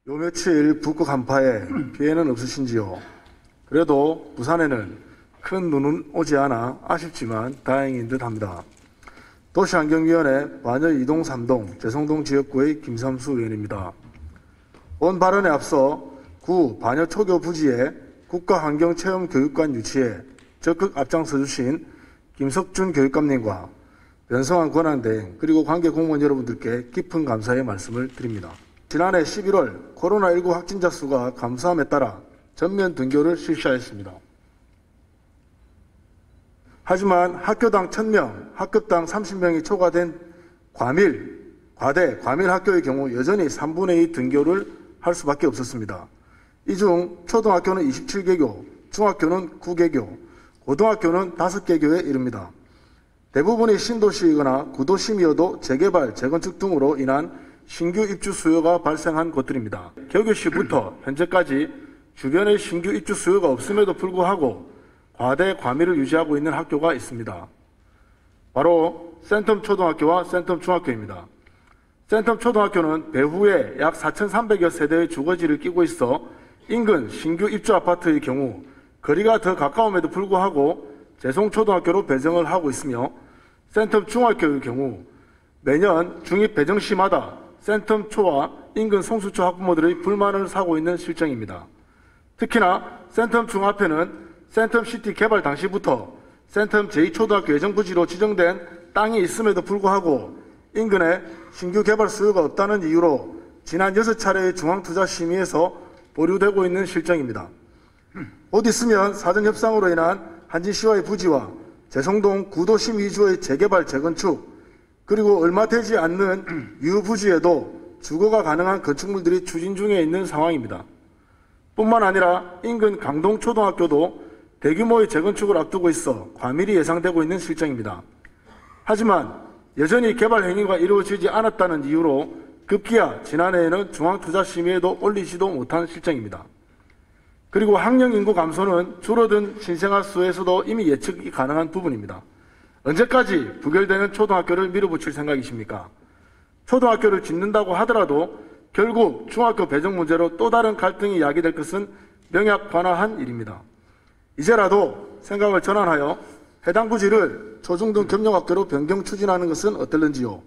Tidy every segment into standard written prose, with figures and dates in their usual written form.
요 며칠 북극 한파에 피해는 없으신지요? 그래도 부산에는 큰 눈은 오지 않아 아쉽지만 다행인 듯 합니다. 도시환경위원회 반여 2동 3동 재성동 지역구의 김삼수 의원입니다. 본 발언에 앞서 구 반여 초교 부지에 국가환경체험교육관 유치에 적극 앞장서 주신 김석준 교육감님과 변성환 권한대행 그리고 관계 공무원 여러분들께 깊은 감사의 말씀을 드립니다. 지난해 11월 코로나19 확진자 수가 감소함에 따라 전면 등교를 실시하였습니다. 하지만 학교당 1000명, 학급당 30명이 초과된 과대 학교의 경우 여전히 3분의 2 등교를 할 수밖에 없었습니다. 이 중 초등학교는 27개교, 중학교는 9개교, 고등학교는 5개교에 이릅니다. 대부분이 신도시이거나 구도심이어도 재개발, 재건축 등으로 인한 신규 입주 수요가 발생한 곳들입니다. 개교 시부터 현재까지 주변에 신규 입주 수요가 없음에도 불구하고 과대 과밀을 유지하고 있는 학교가 있습니다. 바로 센텀 초등학교와 센텀 중학교입니다. 센텀 초등학교는 배후에 약 4,300여 세대의 주거지를 끼고 있어 인근 신규 입주 아파트의 경우 거리가 더 가까움에도 불구하고 재송초등학교로 배정을 하고 있으며 센텀 중학교의 경우 매년 중입 배정 시마다 센텀 초와 인근 송수초 학부모들의 불만을 사고 있는 실정입니다. 특히나 센텀 중 앞에는 센텀 시티 개발 당시부터 센텀 제2초등학교 예정부지로 지정된 땅이 있음에도 불구하고 인근에 신규 개발 수요가 없다는 이유로 지난 6차례의 중앙투자심의에서 보류되고 있는 실정입니다. 곧 있으면 사전협상으로 인한 한진시와의 부지와 재성동 구도심 위주의 재개발, 재건축 그리고 얼마 되지 않는 유부지에도 주거가 가능한 건축물들이 추진 중에 있는 상황입니다. 뿐만 아니라 인근 강동초등학교도 대규모의 재건축을 앞두고 있어 과밀이 예상되고 있는 실정입니다. 하지만 여전히 개발 행위가 이루어지지 않았다는 이유로 급기야 지난해에는 중앙투자심의에도 올리지도 못한 실정입니다. 그리고 학령 인구 감소는 줄어든 신생아 수에서도 이미 예측이 가능한 부분입니다. 언제까지 부결되는 초등학교를 밀어붙일 생각이십니까? 초등학교를 짓는다고 하더라도 결국 중학교 배정 문제로 또 다른 갈등이 야기될 것은 명약관화한 일입니다. 이제라도 생각을 전환하여 해당 부지를 초중등 겸용학교로 변경 추진하는 것은 어떨는지요?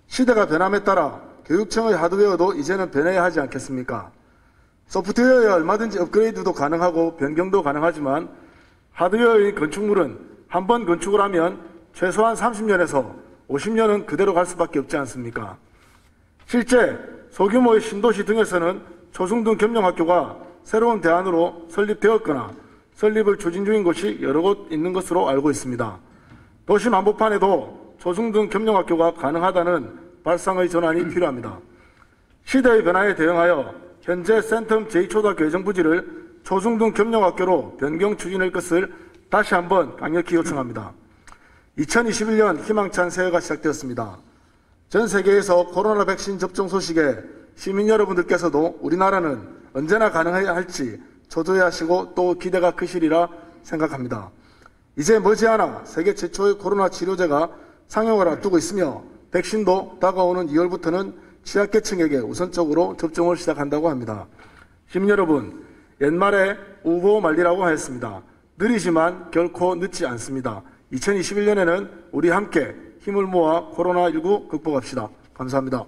시대가 변함에 따라 교육청의 하드웨어도 이제는 변해야 하지 않겠습니까? 소프트웨어야 얼마든지 업그레이드도 가능하고 변경도 가능하지만 하드웨어의 건축물은 한 번 건축을 하면 최소한 30년에서 50년은 그대로 갈 수밖에 없지 않습니까? 실제 소규모의 신도시 등에서는 초중등 겸용학교가 새로운 대안으로 설립되었거나 설립을 추진 중인 곳이 여러 곳 있는 것으로 알고 있습니다. 도심 한복판에도 초중등 겸용학교가 가능하다는 발상의 전환이 필요합니다. 시대의 변화에 대응하여 현재 센텀 제2초등학교 예정부지를 초중등 겸용학교로 변경 추진할 것을 다시 한번 강력히 요청합니다. 2021년 희망찬 새해가 시작되었습니다. 전 세계에서 코로나 백신 접종 소식에 시민 여러분들께서도 우리나라는 언제나 가능해야 할지 초조해하시고 또 기대가 크시리라 생각합니다. 이제 머지않아 세계 최초의 코로나 치료제가 상용을 앞두고 있으며 백신도 다가오는 2월부터는 취약계층에게 우선적으로 접종을 시작한다고 합니다. 시민 여러분, 옛말에 우고 말리라고 하였습니다. 느리지만 결코 늦지 않습니다. 2021년에는 우리 함께 힘을 모아 코로나19 극복합시다. 감사합니다.